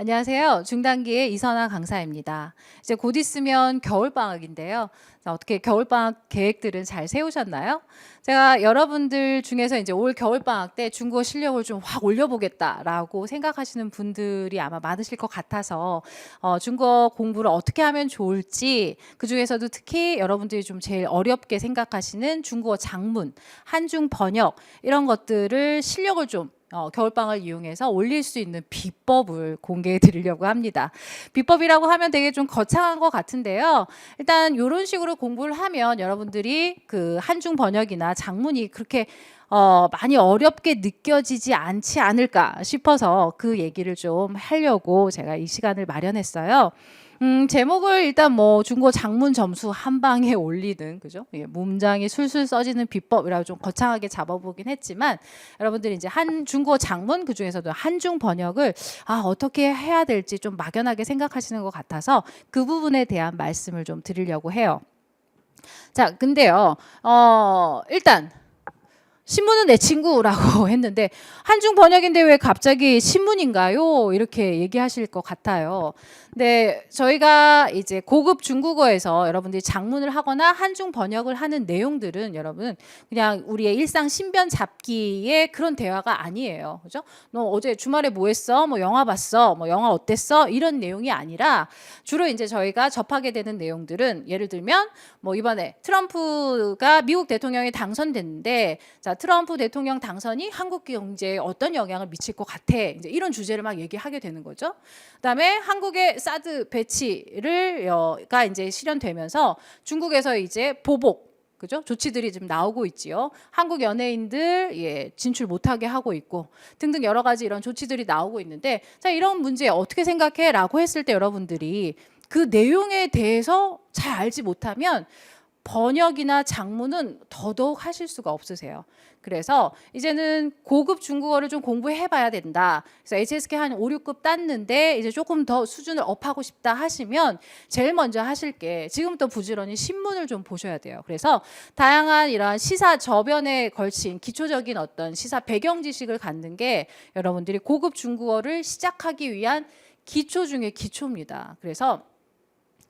안녕하세요. 중단기의 이선아 강사입니다. 이제 곧 있으면 겨울방학인데요. 자, 어떻게 겨울방학 계획들은 잘 세우셨나요? 제가 여러분들 중에서 이제 올 겨울방학 때 중국어 실력을 좀 확 올려보겠다라고 생각하시는 분들이 아마 많으실 것 같아서 중국어 공부를 어떻게 하면 좋을지, 그 중에서도 특히 여러분들이 좀 제일 어렵게 생각하시는 중국어 작문, 한중 번역 이런 것들을 실력을 좀 겨울방을 이용해서 올릴 수 있는 비법을 공개해 드리려고 합니다. 비법이라고 하면 되게 좀 거창한 것 같은데요. 일단 이런 식으로 공부를 하면 여러분들이 그 한중 번역이나 작문이 그렇게 많이 어렵게 느껴지지 않지 않을까 싶어서 그 얘기를 좀 하려고 제가 이 시간을 마련했어요. 제목을 일단 뭐 중국어 장문 점수 한 방에 올리는, 그죠? 예, 문장이 술술 써지는 비법이라고 좀 거창하게 잡아보긴 했지만, 여러분들이 이제 중국어 장문, 그 중에서도 한중 번역을 어떻게 해야 될지 좀 막연하게 생각하시는 것 같아서 그 부분에 대한 말씀을 좀 드리려고 해요. 자, 근데요, 일단 신문은 내 친구라고 했는데 한중 번역인데 왜 갑자기 신문인가요? 이렇게 얘기하실 것 같아요. 근데 저희가 이제 고급 중국어에서 여러분들이 작문을 하거나 한중 번역을 하는 내용들은 여러분 그냥 우리의 일상 신변 잡기의 그런 대화가 아니에요. 그죠? 너 어제 주말에 뭐 했어? 뭐 영화 봤어? 뭐 영화 어땠어? 이런 내용이 아니라 주로 이제 저희가 접하게 되는 내용들은 예를 들면 뭐 이번에 트럼프가 미국 대통령이 당선됐는데 자, 트럼프 대통령 당선이 한국 경제에 어떤 영향을 미칠 것 같아. 이제 이런 주제를 막 얘기하게 되는 거죠. 그다음에 한국의 사드 배치가 이제 실현되면서 중국에서 이제 보복, 그죠? 조치들이 좀 나오고 있지요. 한국 연예인들 진출 못하게 하고 있고 등등 여러 가지 이런 조치들이 나오고 있는데 자, 이런 문제 어떻게 생각해? 라고 했을 때 여러분들이 그 내용에 대해서 잘 알지 못하면 번역이나 작문은 더더욱 하실 수가 없으세요. 그래서 이제는 고급 중국어를 좀 공부해 봐야 된다. 그래서 HSK 한 5, 6급 땄는데 이제 조금 더 수준을 업하고 싶다 하시면 제일 먼저 하실 게 지금부터 부지런히 신문을 좀 보셔야 돼요. 그래서 다양한 이러한 시사 저변에 걸친 기초적인 어떤 시사 배경 지식을 갖는 게 여러분들이 고급 중국어를 시작하기 위한 기초 중에 기초입니다. 그래서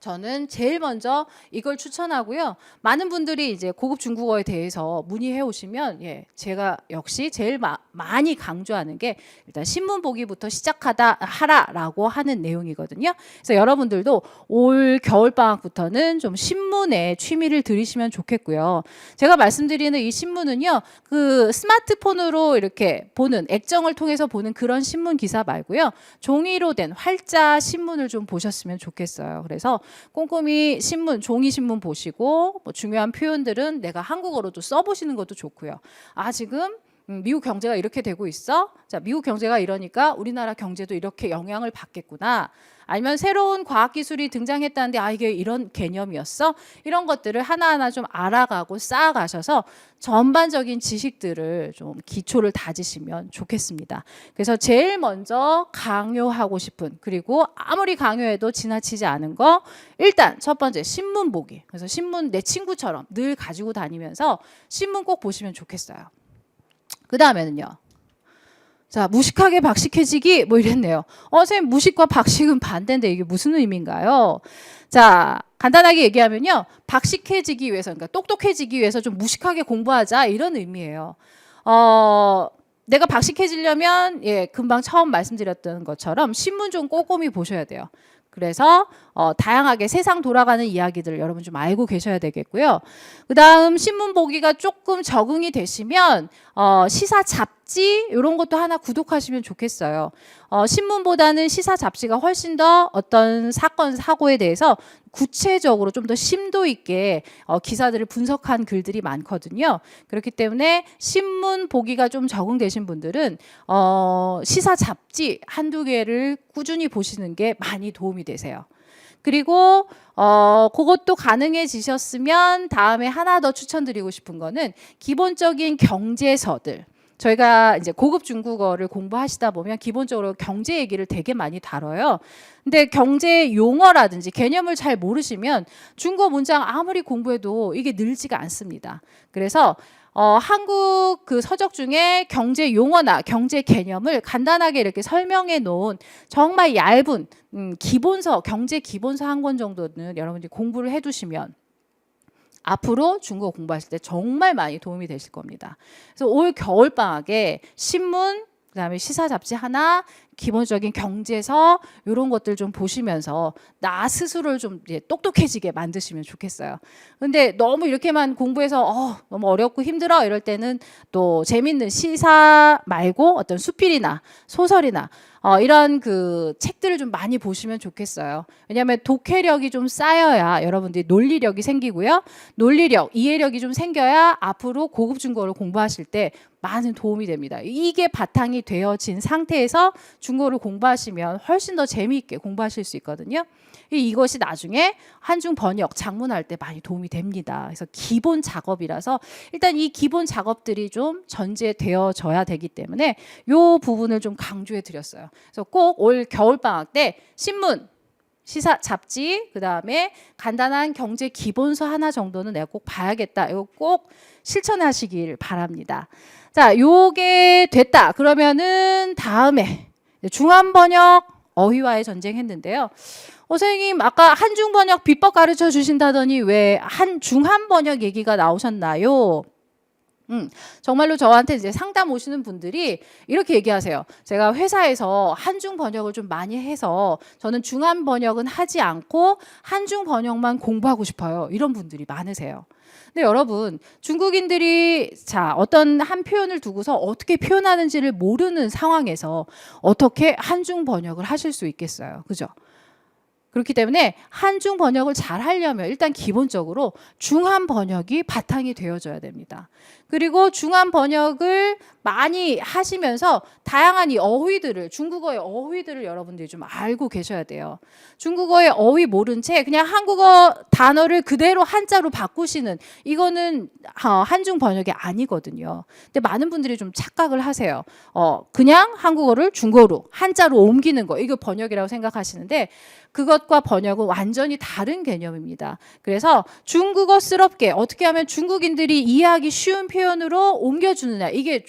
저는 제일 먼저 이걸 추천하고요. 많은 분들이 이제 고급 중국어에 대해서 문의해 오시면 제가 역시 제일 많이 강조하는 게 일단 신문 보기부터 하라라고 하는 내용이거든요. 그래서 여러분들도 올 겨울 방학부터는 좀 신문에 취미를 들이시면 좋겠고요. 제가 말씀드리는 이 신문은요, 그 스마트폰으로 이렇게 보는 액정을 통해서 보는 그런 신문 기사 말고요, 종이로 된 활자 신문을 좀 보셨으면 좋겠어요. 그래서 꼼꼼히 신문, 종이 신문 보시고 뭐 중요한 표현들은 내가 한국어로도 써보시는 것도 좋고요. 지금 미국 경제가 이렇게 되고 있어? 자, 미국 경제가 이러니까 우리나라 경제도 이렇게 영향을 받겠구나. 아니면 새로운 과학기술이 등장했다는데 이게 이런 개념이었어? 이런 것들을 하나하나 좀 알아가고 쌓아가셔서 전반적인 지식들을 좀 기초를 다지시면 좋겠습니다. 그래서 제일 먼저 강요하고 싶은, 그리고 아무리 강요해도 지나치지 않은 거, 일단 첫 번째 신문 보기. 그래서 신문 내 친구처럼 늘 가지고 다니면서 신문 꼭 보시면 좋겠어요. 그 다음에는요. 자, 무식하게 박식해지기 뭐 이랬네요. 선생님 무식과 박식은 반대인데 이게 무슨 의미인가요? 자, 간단하게 얘기하면요. 박식해지기 위해서, 그러니까 똑똑해지기 위해서 좀 무식하게 공부하자 이런 의미예요. 내가 박식해지려면 금방 처음 말씀드렸던 것처럼 신문 좀 꼼꼼히 보셔야 돼요. 그래서 다양하게 세상 돌아가는 이야기들을 여러분 좀 알고 계셔야 되겠고요. 그 다음 신문 보기가 조금 적응이 되시면 시사 잡지 이런 것도 하나 구독하시면 좋겠어요. 신문보다는 시사 잡지가 훨씬 더 어떤 사건 사고에 대해서 구체적으로 좀 더 심도 있게 기사들을 분석한 글들이 많거든요. 그렇기 때문에 신문 보기가 좀 적응되신 분들은 시사 잡지 한두 개를 꾸준히 보시는 게 많이 도움이 되세요. 그리고 그것도 가능해지셨으면 다음에 하나 더 추천드리고 싶은 거는 기본적인 경제서들. 저희가 이제 고급 중국어를 공부하시다 보면 기본적으로 경제 얘기를 되게 많이 다뤄요. 근데 경제 용어라든지 개념을 잘 모르시면 중국어 문장 아무리 공부해도 이게 늘지가 않습니다. 그래서 한국 그 서적 중에 경제 용어나 경제 개념을 간단하게 이렇게 설명해 놓은 정말 얇은 기본서, 경제 기본서 한 권 정도는 여러분들이 공부를 해 두시면 앞으로 중국어 공부하실 때 정말 많이 도움이 되실 겁니다. 그래서 올 겨울 방학에 신문, 그다음에 시사 잡지 하나, 기본적인 경제서 이런 것들 좀 보시면서 나 스스로를 좀 똑똑해지게 만드시면 좋겠어요. 근데 너무 이렇게만 공부해서 너무 어렵고 힘들어 이럴 때는 또 재밌는 시사 말고 어떤 수필이나 소설이나 이런 그 책들을 좀 많이 보시면 좋겠어요. 왜냐하면 독해력이 좀 쌓여야 여러분들이 논리력이 생기고요. 논리력, 이해력이 좀 생겨야 앞으로 고급 중국어를 공부하실 때 많은 도움이 됩니다. 이게 바탕이 되어진 상태에서 중국어를 공부하시면 훨씬 더 재미있게 공부하실 수 있거든요. 이것이 나중에 한중 번역, 작문할 때 많이 도움이 됩니다. 그래서 기본 작업이라서 일단 이 기본 작업들이 좀 전제되어져야 되기 때문에 이 부분을 좀 강조해 드렸어요. 그래서 꼭 올 겨울방학 때 신문, 시사 잡지, 그다음에 간단한 경제 기본서 하나 정도는 내가 꼭 봐야겠다. 이거 꼭 실천하시길 바랍니다. 자, 요게 됐다. 그러면은 다음에 중한 번역 어휘와의 전쟁 했는데요. 선생님 아까 한중 번역 비법 가르쳐 주신다더니 왜 중한 번역 얘기가 나오셨나요? 정말로 저한테 이제 상담 오시는 분들이 이렇게 얘기하세요. 제가 회사에서 한중 번역을 좀 많이 해서 저는 중한 번역은 하지 않고 한중 번역만 공부하고 싶어요. 이런 분들이 많으세요. 근데 여러분, 중국인들이 어떤 한 표현을 두고서 어떻게 표현하는지를 모르는 상황에서 어떻게 한중 번역을 하실 수 있겠어요. 그죠? 그렇기 때문에 한중 번역을 잘 하려면 일단 기본적으로 중한 번역이 바탕이 되어줘야 됩니다. 그리고 중한 번역을 많이 하시면서 다양한 이 어휘들을, 중국어의 어휘들을 여러분들이 좀 알고 계셔야 돼요. 중국어의 어휘 모른 채 그냥 한국어 단어를 그대로 한자로 바꾸시는 이거는 한중 번역이 아니거든요. 근데 많은 분들이 좀 착각을 하세요. 그냥 한국어를 중국어로 한자로 옮기는 거, 이거 번역이라고 생각하시는데 그것과 번역은 완전히 다른 개념입니다. 그래서 중국어스럽게 어떻게 하면 중국인들이 이해하기 쉬운 표현으로 옮겨주느냐, 이게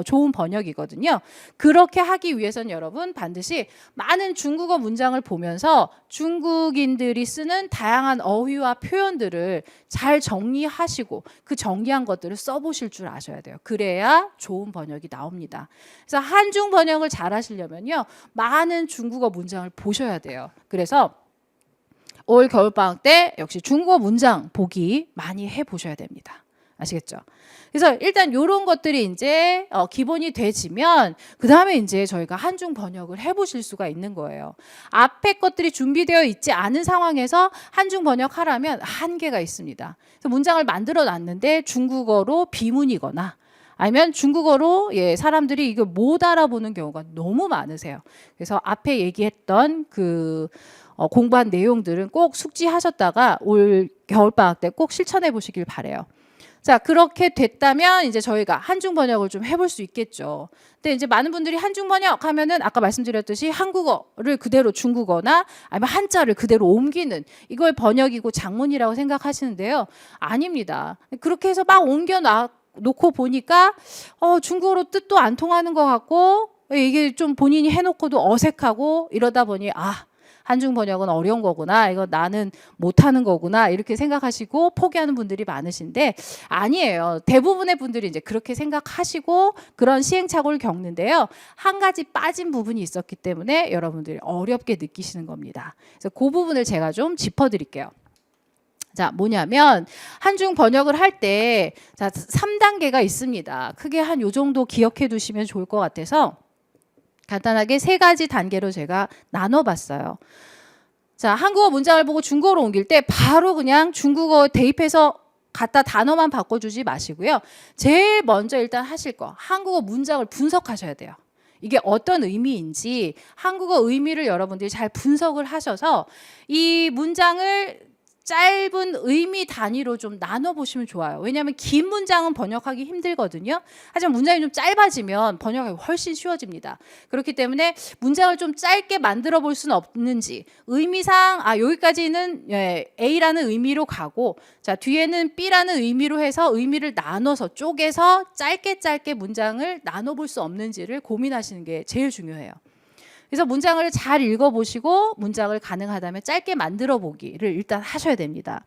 좋은 번역이거든요. 그렇게 하기 위해서는 여러분 반드시 많은 중국어 문장을 보면서 중국인들이 쓰는 다양한 어휘와 표현들을 잘 정리하시고 그 정리한 것들을 써보실 줄 아셔야 돼요. 그래야 좋은 번역이 나옵니다. 그래서 한중 번역을 잘 하시려면요, 많은 중국어 문장을 보셔야 돼요. 그래서 올 겨울방학 때 역시 중국어 문장 보기 많이 해보셔야 됩니다. 아시겠죠? 그래서 일단 이런 것들이 이제 기본이 되지면 그 다음에 이제 저희가 한중 번역을 해보실 수가 있는 거예요. 앞에 것들이 준비되어 있지 않은 상황에서 한중 번역하라면 한계가 있습니다. 그래서 문장을 만들어 놨는데 중국어로 비문이거나 아니면 중국어로 사람들이 이걸 못 알아보는 경우가 너무 많으세요. 그래서 앞에 얘기했던 그 공부한 내용들은 꼭 숙지하셨다가 올 겨울방학 때 꼭 실천해 보시길 바래요. 자, 그렇게 됐다면 이제 저희가 한중 번역을 좀 해볼 수 있겠죠. 근데 이제 많은 분들이 한중 번역 하면은 아까 말씀드렸듯이 한국어를 그대로 중국어나 아니면 한자를 그대로 옮기는 이걸 번역이고 작문이라고 생각하시는데요. 아닙니다. 그렇게 해서 막 옮겨 놓고 보니까 중국어로 뜻도 안 통하는 것 같고 이게 좀 본인이 해놓고도 어색하고 이러다 보니 한중 번역은 어려운 거구나, 이거 나는 못하는 거구나 이렇게 생각하시고 포기하는 분들이 많으신데 아니에요. 대부분의 분들이 이제 그렇게 생각하시고 그런 시행착오를 겪는데요. 한 가지 빠진 부분이 있었기 때문에 여러분들이 어렵게 느끼시는 겁니다. 그래서 그 부분을 제가 좀 짚어드릴게요. 자, 뭐냐면 한중 번역을 할 때 3단계가 있습니다. 크게 한 요 정도 기억해 두시면 좋을 것 같아서 간단하게 3가지 단계로 제가 나눠봤어요. 자, 한국어 문장을 보고 중국어로 옮길 때 바로 그냥 중국어 대입해서 갖다 단어만 바꿔주지 마시고요. 제일 먼저 일단 하실 거, 한국어 문장을 분석하셔야 돼요. 이게 어떤 의미인지 한국어 의미를 여러분들이 잘 분석을 하셔서 이 문장을 짧은 의미 단위로 좀 나눠 보시면 좋아요. 왜냐하면 긴 문장은 번역하기 힘들거든요. 하지만 문장이 좀 짧아지면 번역하기 훨씬 쉬워집니다. 그렇기 때문에 문장을 좀 짧게 만들어 볼 수는 없는지, 의미상 여기까지는 A라는 의미로 가고, 자 뒤에는 B라는 의미로 해서 의미를 나눠서 쪼개서 짧게 문장을 나눠 볼 수 없는지를 고민하시는 게 제일 중요해요. 그래서 문장을 잘 읽어보시고 문장을 가능하다면 짧게 만들어 보기를 일단 하셔야 됩니다.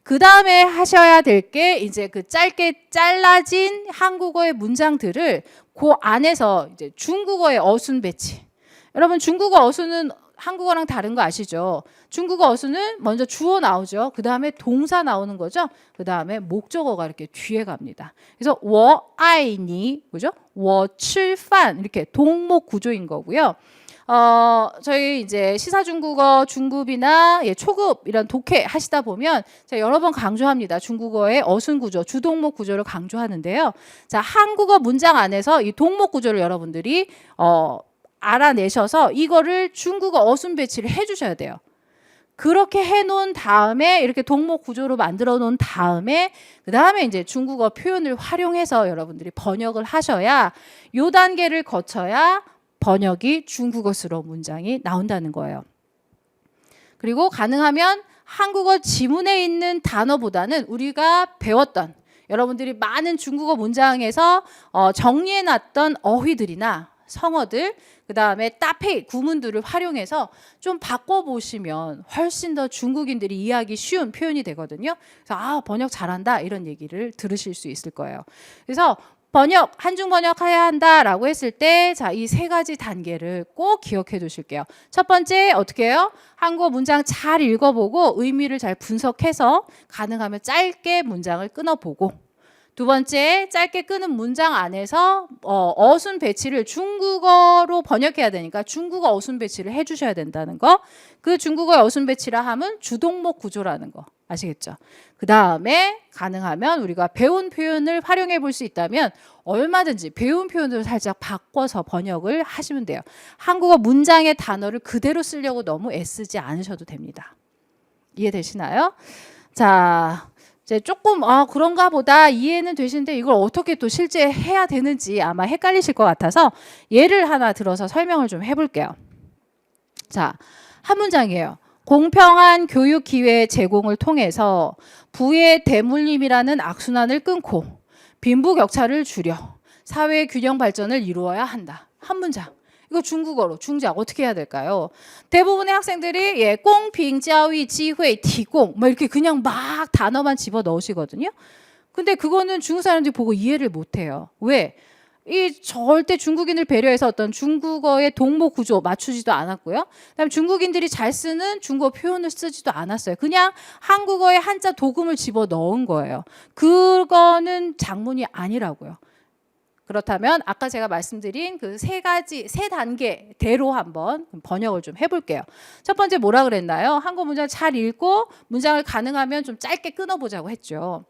그 다음에 하셔야 될 게 이제 그 짧게 잘라진 한국어의 문장들을 그 안에서 이제 중국어의 어순 배치. 여러분 중국어 어순은 한국어랑 다른 거 아시죠? 중국어 어순은 먼저 주어 나오죠. 그 다음에 동사 나오는 거죠. 그 다음에 목적어가 이렇게 뒤에 갑니다. 그래서 我爱你, 그죠? 我吃饭 이렇게 동목 구조인 거고요. 저희 이제 시사중국어 중급이나 초급 이런 독해 하시다 보면 제가 여러 번 강조합니다. 중국어의 어순 구조, 주동목 구조를 강조하는데요. 자, 한국어 문장 안에서 이 동목 구조를 여러분들이 알아내셔서 이거를 중국어 어순 배치를 해주셔야 돼요. 그렇게 해놓은 다음에 이렇게 동목 구조로 만들어 놓은 다음에 그 다음에 이제 중국어 표현을 활용해서 여러분들이 번역을 하셔야 요 단계를 거쳐야 번역이 중국어스러운 문장이 나온다는 거예요. 그리고 가능하면 한국어 지문에 있는 단어보다는 우리가 배웠던 여러분들이 많은 중국어 문장에서 정리해놨던 어휘들이나 성어들, 그 다음에 따페이 구문들을 활용해서 좀 바꿔보시면 훨씬 더 중국인들이 이해하기 쉬운 표현이 되거든요. 그래서 번역 잘한다 이런 얘기를 들으실 수 있을 거예요. 그래서 번역, 한중 번역해야 한다라고 했을 때, 자, 이 세 가지 단계를 꼭 기억해 두실게요. 첫 번째, 어떻게 해요? 한국어 문장 잘 읽어보고 의미를 잘 분석해서 가능하면 짧게 문장을 끊어보고, 두 번째, 짧게 끊은 문장 안에서 어순 배치를 중국어로 번역해야 되니까 중국어 어순 배치를 해주셔야 된다는 거. 그 중국어의 어순 배치라 하면 주동목 구조라는 거. 아시겠죠? 그 다음에 가능하면 우리가 배운 표현을 활용해 볼 수 있다면 얼마든지 배운 표현을 살짝 바꿔서 번역을 하시면 돼요. 한국어 문장의 단어를 그대로 쓰려고 너무 애쓰지 않으셔도 됩니다. 이해되시나요? 자, 이제 조금 그런가 보다 이해는 되시는데 이걸 어떻게 또 실제 해야 되는지 아마 헷갈리실 것 같아서 예를 하나 들어서 설명을 좀 해볼게요. 자, 한 문장이에요. 공평한 교육 기회 제공을 통해서 부의 대물림이라는 악순환을 끊고 빈부격차를 줄여 사회 균형 발전을 이루어야 한다. 한 문장. 이거 중국어로 중작 어떻게 해야 될까요? 대부분의 학생들이 공평教育 机会 提供 뭐 이렇게 그냥 막 단어만 집어 넣으시거든요. 근데 그거는 중국 사람들이 보고 이해를 못 해요. 왜? 이 절대 중국인을 배려해서 어떤 중국어의 동목 구조 맞추지도 않았고요. 그다음에 중국인들이 잘 쓰는 중국어 표현을 쓰지도 않았어요. 그냥 한국어의 한자 도금을 집어 넣은 거예요. 그거는 작문이 아니라고요. 그렇다면 아까 제가 말씀드린 그 세 단계대로 한번 번역을 좀 해볼게요. 첫 번째 뭐라 그랬나요? 한국 문장 잘 읽고 문장을 가능하면 좀 짧게 끊어보자고 했죠.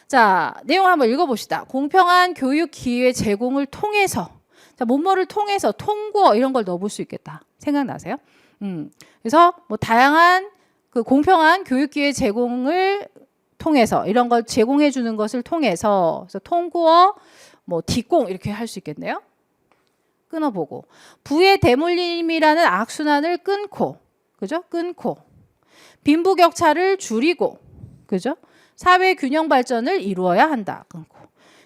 자, 내용 한번 읽어봅시다. 공평한 교육 기회 제공을 통해서, 자, 뭐뭐를 통해서 통고 이런 걸 넣어볼 수 있겠다. 생각나세요? 그래서 뭐 다양한 그 공평한 교육 기회 제공을 통해서 이런 걸 제공해 주는 것을 통해서 그래서 통고어 뭐 디공 이렇게 할 수 있겠네요. 끊어보고 부의 대물림이라는 악순환을 끊고, 그죠? 끊고 빈부격차를 줄이고, 그죠? 사회 균형 발전을 이루어야 한다. 끊고.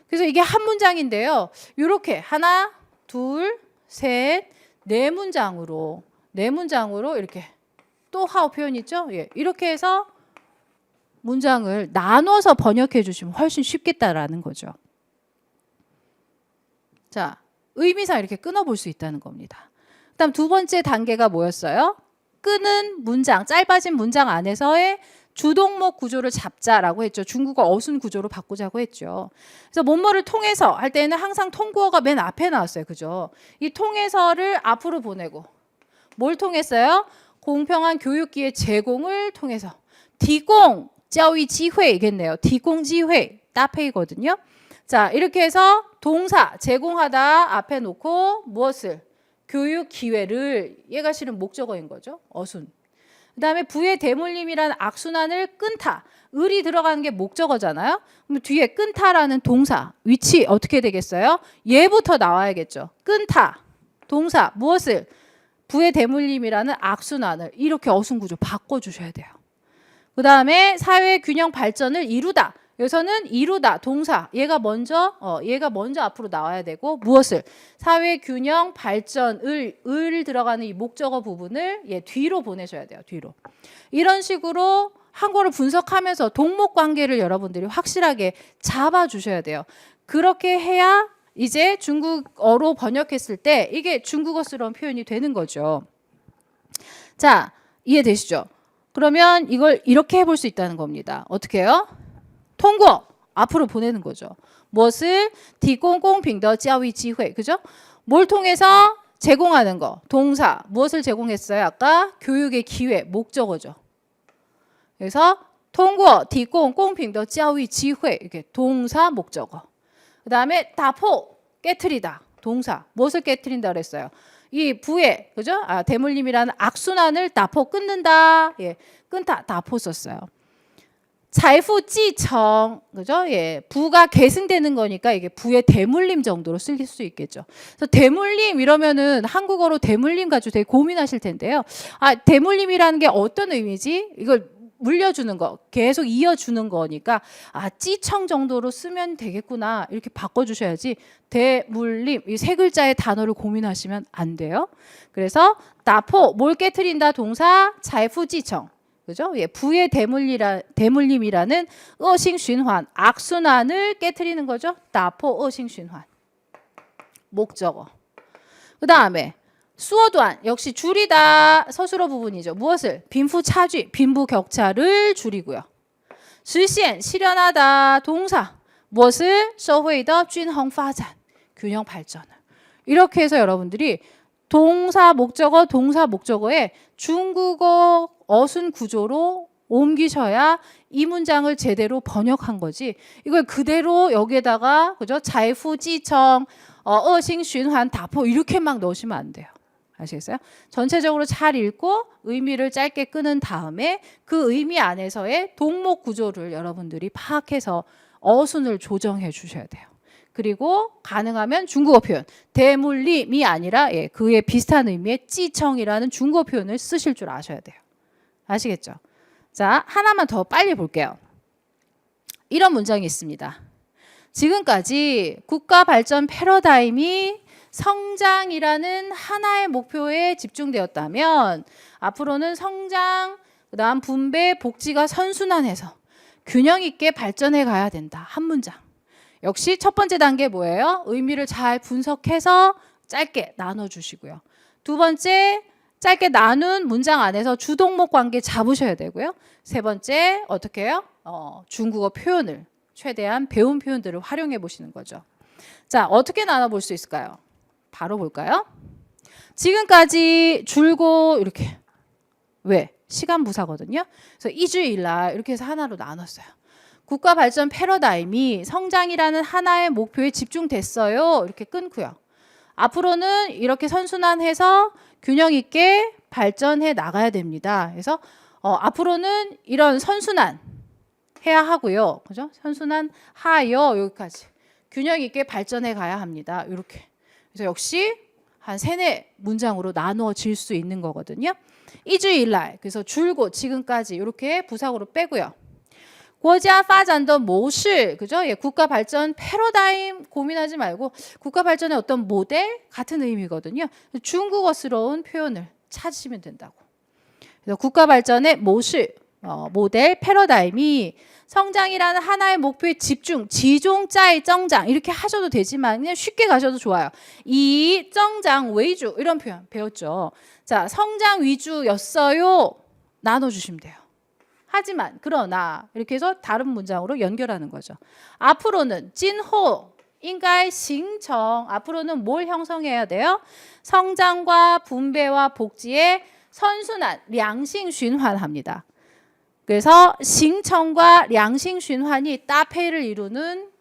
그래서 이게 한 문장인데요. 이렇게 하나, 둘, 셋, 네 문장으로 이렇게 또 하오 표현 있죠? 이렇게 해서 문장을 나눠서 번역해 주시면 훨씬 쉽겠다라는 거죠. 자, 의미상 이렇게 끊어볼 수 있다는 겁니다. 그다음 두 번째 단계가 뭐였어요? 끊은 문장, 짧아진 문장 안에서의 주동목 구조를 잡자라고 했죠. 중국어 어순 구조로 바꾸자고 했죠. 그래서 뭐뭐를 통해서 할 때는 항상 통구어가 맨 앞에 나왔어요. 그죠? 이 통해서를 앞으로 보내고 뭘 통했어요? 공평한 교육기회 제공을 통해서 디공, 教育机会이겠네요. 디공机会따페이거든요. 자, 이렇게 해서 동사 제공하다 앞에 놓고 무엇을? 교육 기회를 얘가 실은 목적어인 거죠. 어순. 그 다음에 부의 대물림이라는 악순환을 끊다. 을이 들어가는 게 목적어잖아요. 그럼 뒤에 끊다라는 동사 위치 어떻게 되겠어요? 얘부터 나와야겠죠. 끊다 동사 무엇을? 부의 대물림이라는 악순환을 이렇게 어순구조 바꿔주셔야 돼요. 그 다음에 사회 균형 발전을 이루다. 여기서는 이루다 동사 얘가 먼저 앞으로 나와야 되고 무엇을? 사회 균형 발전을 을 들어가는 이 목적어 부분을 얘 뒤로 보내셔야 돼요. 뒤로. 이런 식으로 한국어를 분석하면서 동목 관계를 여러분들이 확실하게 잡아주셔야 돼요. 그렇게 해야 이제 중국어로 번역했을 때 이게 중국어스러운 표현이 되는 거죠. 자, 이해되시죠? 그러면 이걸 이렇게 해볼 수 있다는 겁니다. 어떻게 해요? 통과 앞으로 보내는 거죠. 무엇을? 提供公平的教育机会 그죠? 뭘 통해서? 제공하는 거. 동사 무엇을 제공했어요? 아까 교육의 기회 목적어죠. 그래서 通过提供公平的教育机会 이렇게 동사 목적어. 그 다음에 打破 깨트리다 동사 무엇을 깨트린다 그랬어요? 이 부의 그죠? 대물림이라는 악순환을 打破 끊는다. 예, 끊다 打破 썼어요. 财富继承 그죠? 예, 부가 계승되는 거니까 이게 부의 대물림 정도로 쓸 수 있겠죠. 그래서 대물림 이러면은 한국어로 대물림 가지고 되게 고민하실 텐데요. 대물림이라는 게 어떤 의미지? 이걸 물려주는 거, 계속 이어주는 거니까 찌청 정도로 쓰면 되겠구나 이렇게 바꿔주셔야지 대물림 이 세 글자의 단어를 고민하시면 안 돼요. 그래서 打破 뭘 깨트린다 동사 财富继承 그죠? 예, 부의 대물림이라는 恶性循环 악순환을 깨트리는 거죠. 打破恶性循环 목적어. 그 다음에 수어段역시 줄이다 서술어 부분이죠. 무엇을? 빈부 차距, 빈부 격차를 줄이고요. 实现 실현하다 동사 무엇을? 社会的均衡发展 균형 발전을. 이렇게 해서 여러분들이 동사 목적어에 중국어 어순 구조로 옮기셔야 이 문장을 제대로 번역한 거지. 이걸 그대로 여기에다가 그죠? 财富继承 恶性循环打破 이렇게 막 넣으시면 안 돼요. 아시겠어요? 전체적으로 잘 읽고 의미를 짧게 끄는 다음에 그 의미 안에서의 동목 구조를 여러분들이 파악해서 어순을 조정해 주셔야 돼요. 그리고 가능하면 중국어 표현 대물림이 아니라 그에 비슷한 의미의 찌청이라는 중국어 표현을 쓰실 줄 아셔야 돼요. 아시겠죠? 자, 하나만 더 빨리 볼게요. 이런 문장이 있습니다. 지금까지 국가 발전 패러다임이 성장이라는 하나의 목표에 집중되었다면 앞으로는 성장, 그다음 분배, 복지가 선순환해서 균형 있게 발전해 가야 된다. 한 문장. 역시 첫 번째 단계 뭐예요? 의미를 잘 분석해서 짧게 나눠주시고요. 두 번째, 짧게 나눈 문장 안에서 주동목 관계 잡으셔야 되고요. 세 번째, 어떻게 해요? 중국어 표현을 최대한 배운 표현들을 활용해 보시는 거죠. 자, 어떻게 나눠볼 수 있을까요? 바로 볼까요? 지금까지 줄고 이렇게 왜? 시간 부사거든요. 그래서 이주일날 이렇게 해서 하나로 나눴어요. 국가 발전 패러다임이 성장이라는 하나의 목표에 집중됐어요. 이렇게 끊고요. 앞으로는 이렇게 선순환해서 균형 있게 발전해 나가야 됩니다. 그래서 앞으로는 이런 선순환 해야 하고요. 그죠? 선순환 하여 여기까지 균형 있게 발전해 가야 합니다. 이렇게. 그래서 역시 한 3-4 문장으로 나누어질 수 있는 거거든요. 이주일날 그래서 줄곧 지금까지 이렇게 부사구로 빼고요. 国家发展的模式 그죠? 예, 국가 발전 패러다임 고민하지 말고 국가 발전의 어떤 모델 같은 의미거든요. 중국어스러운 표현을 찾으시면 된다고. 그래서 국가 발전의 모실 모델 패러다임이 성장이라는 하나의 목표에 집중, 지종짜이 정장 이렇게 하셔도 되지만 그냥 쉽게 가셔도 좋아요. 이 정장 위주 이런 표현 배웠죠. 자, 성장 위주였어요. 나눠주시면 돼요. 하지만 그러나 이렇게 해서 다른 문장으로 연결하는 거죠. 앞으로는 진호 인가의 싱청 앞으로는 뭘 형성해야 돼요? 성장과 분배와 복지의 선순환, 량싱循環합니다. 그래서 싱청과 량싱循環이 따페이를 이루는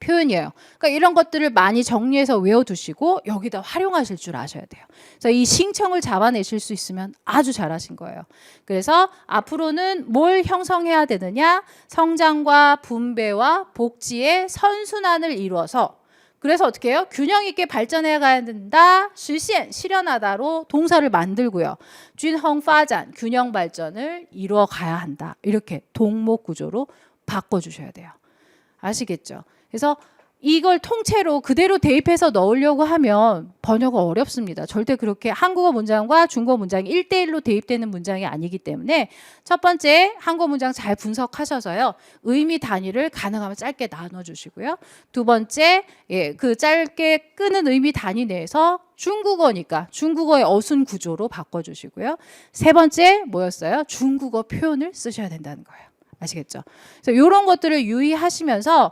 표현이에요. 그러니까 이런 것들을 많이 정리해서 외워두시고 여기다 활용하실 줄 아셔야 돼요. 그래서 이 싱청을 잡아내실 수 있으면 아주 잘하신 거예요. 그래서 앞으로는 뭘 형성해야 되느냐? 성장과 분배와 복지의 선순환을 이루어서 그래서 어떻게 해요? 균형 있게 발전해 가야 된다. 实现 실현하다로 동사를 만들고요. 均衡发展 균형 발전을 이루어 가야 한다. 이렇게 동목 구조로 바꿔 주셔야 돼요. 아시겠죠? 그래서 이걸 통째로 그대로 대입해서 넣으려고 하면 번역은 어렵습니다. 절대 그렇게 한국어 문장과 중국어 문장이 1대1로 대입되는 문장이 아니기 때문에 첫 번째 한국어 문장 잘 분석하셔서요. 의미 단위를 가능하면 짧게 나눠주시고요. 두 번째 그 짧게 끄는 의미 단위 내에서 중국어니까 중국어의 어순 구조로 바꿔주시고요. 세 번째 뭐였어요? 중국어 표현을 쓰셔야 된다는 거예요. 아시겠죠? 그래서 이런 것들을 유의하시면서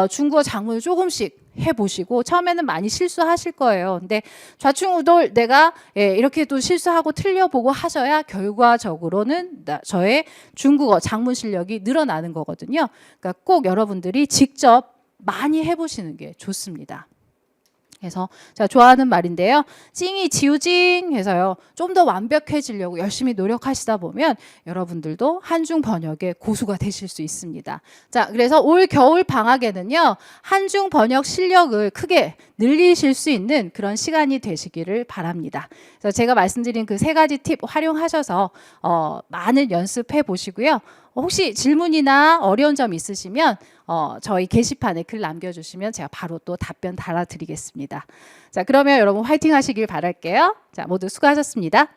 중국어 작문을 조금씩 해보시고 처음에는 많이 실수하실 거예요. 근데 좌충우돌 내가 이렇게 또 실수하고 틀려보고 하셔야 결과적으로는 저의 중국어 작문 실력이 늘어나는 거거든요. 그러니까 꼭 여러분들이 직접 많이 해보시는 게 좋습니다. 그래서 제가 좋아하는 말인데요. 찡이 지우징 해서요. 좀 더 완벽해지려고 열심히 노력하시다 보면 여러분들도 한중 번역의 고수가 되실 수 있습니다. 자, 그래서 올 겨울 방학에는요. 한중 번역 실력을 크게 늘리실 수 있는 그런 시간이 되시기를 바랍니다. 그래서 제가 말씀드린 그 세 가지 팁 활용하셔서 많은 연습해 보시고요. 혹시 질문이나 어려운 점 있으시면 저희 게시판에 글 남겨주시면 제가 바로 또 답변 달아드리겠습니다. 자, 그러면 여러분 화이팅 하시길 바랄게요. 자, 모두 수고하셨습니다.